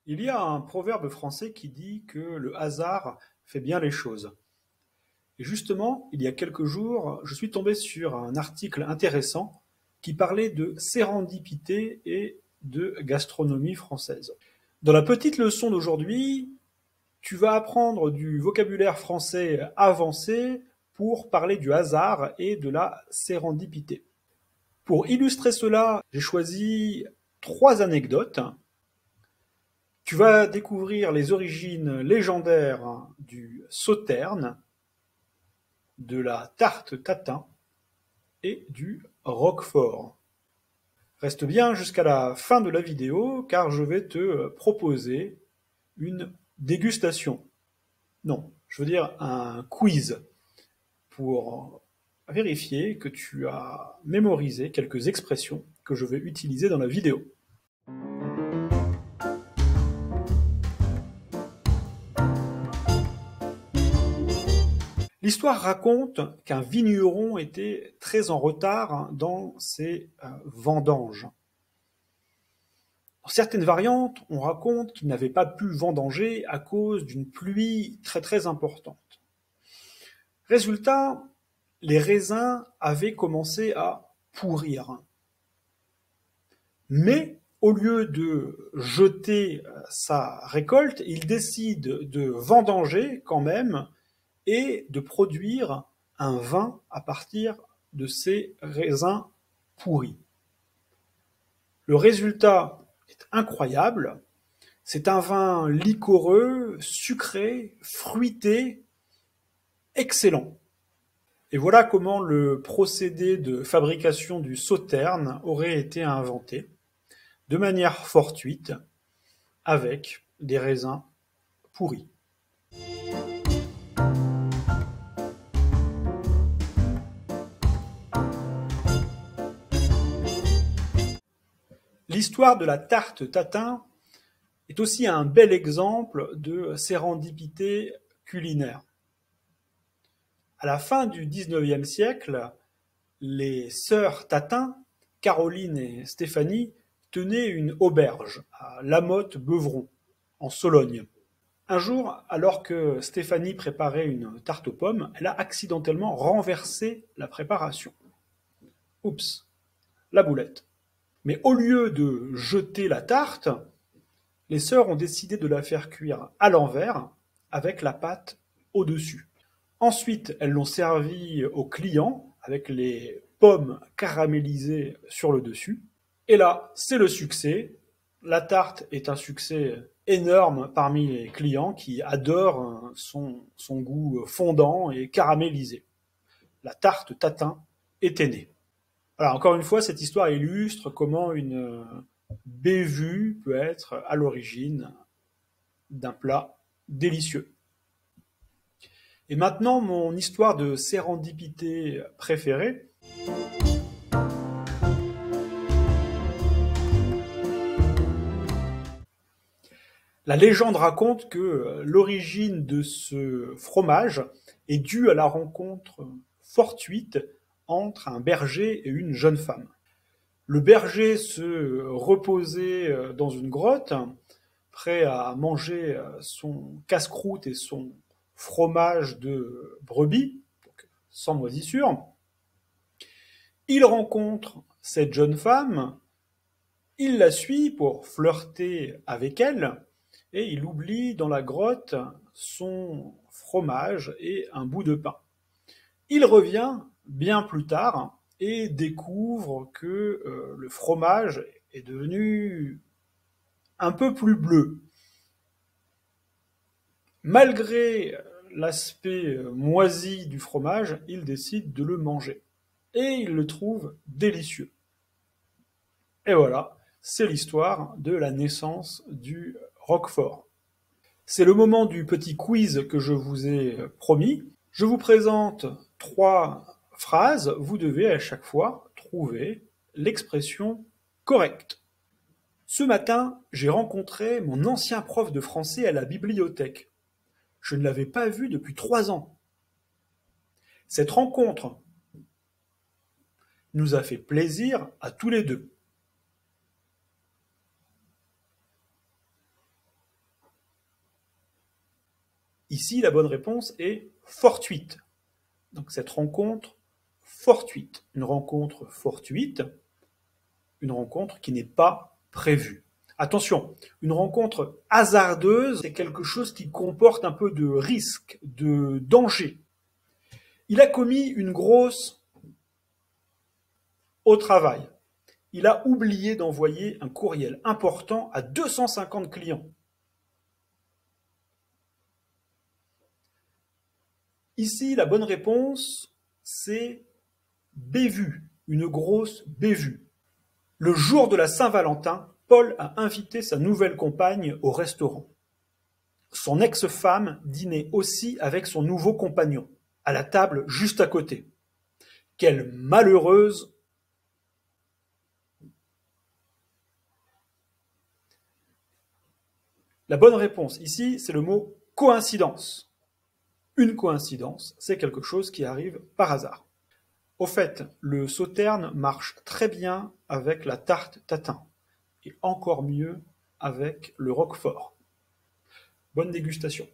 Il y a un proverbe français qui dit que le hasard fait bien les choses. Et justement, il y a quelques jours, je suis tombé sur un article intéressant qui parlait de sérendipité et de gastronomie française. Dans la petite leçon d'aujourd'hui, tu vas apprendre du vocabulaire français avancé pour parler du hasard et de la sérendipité. Pour illustrer cela, j'ai choisi trois anecdotes. Tu vas découvrir les origines légendaires du sauterne, de la tarte tatin et du roquefort. Reste bien jusqu'à la fin de la vidéo car je vais te proposer une dégustation. Non, je veux dire un quiz pour vérifier que tu as mémorisé quelques expressions que je vais utiliser dans la vidéo. L'histoire raconte qu'un vigneron était très en retard dans ses vendanges. Dans certaines variantes, on raconte qu'il n'avait pas pu vendanger à cause d'une pluie très importante. Résultat, les raisins avaient commencé à pourrir. Mais au lieu de jeter sa récolte, il décide de vendanger quand même et de produire un vin à partir de ces raisins pourris. Le résultat est incroyable. C'est un vin liquoreux, sucré, fruité, excellent. Et voilà comment le procédé de fabrication du sauterne aurait été inventé, de manière fortuite, avec des raisins pourris. L'histoire de la tarte tatin est aussi un bel exemple de sérendipité culinaire. À la fin du XIXe siècle, les sœurs Tatin, Caroline et Stéphanie, tenaient une auberge à Lamotte-Beuvron, en Sologne. Un jour, alors que Stéphanie préparait une tarte aux pommes, elle a accidentellement renversé la préparation. Oups, la boulette. Mais au lieu de jeter la tarte, les sœurs ont décidé de la faire cuire à l'envers, avec la pâte au-dessus. Ensuite, elles l'ont servi aux clients, avec les pommes caramélisées sur le dessus. Et là, c'est le succès. La tarte est un succès énorme parmi les clients qui adorent son goût fondant et caramélisé. La tarte tatin était née. Voilà, encore une fois, cette histoire illustre comment une bévue peut être à l'origine d'un plat délicieux. Et maintenant, mon histoire de sérendipité préférée. La légende raconte que l'origine de ce fromage est due à la rencontre fortuite entre un berger et une jeune femme. Le berger se reposait dans une grotte, prêt à manger son casse-croûte et son fromage de brebis, donc sans moisissure. Il rencontre cette jeune femme, il la suit pour flirter avec elle, et il oublie dans la grotte son fromage et un bout de pain. Il revient bien plus tard et découvre que le fromage est devenu un peu plus bleu. Malgré l'aspect moisi du fromage, il décide de le manger. Et il le trouve délicieux. Et voilà, c'est l'histoire de la naissance du roquefort. C'est le moment du petit quiz que je vous ai promis. Je vous présente trois phrases. Vous devez à chaque fois trouver l'expression correcte. Ce matin, j'ai rencontré mon ancien prof de français à la bibliothèque. Je ne l'avais pas vu depuis 3 ans. Cette rencontre nous a fait plaisir à tous les deux. Ici, la bonne réponse est fortuite. Donc cette rencontre fortuite. Une rencontre fortuite, une rencontre qui n'est pas prévue. Attention, une rencontre hasardeuse, c'est quelque chose qui comporte un peu de risque, de danger. Il a commis une grosse au travail. Il a oublié d'envoyer un courriel important à 250 clients. Ici, la bonne réponse, c'est bévue, une grosse bévue. Le jour de la Saint-Valentin, Paul a invité sa nouvelle compagne au restaurant. Son ex-femme dînait aussi avec son nouveau compagnon, à la table juste à côté. Quelle malheureuse! La bonne réponse ici, c'est le mot coïncidence. Une coïncidence, c'est quelque chose qui arrive par hasard. Au fait, le sauterne marche très bien avec la tarte tatin, et encore mieux avec le roquefort. Bonne dégustation.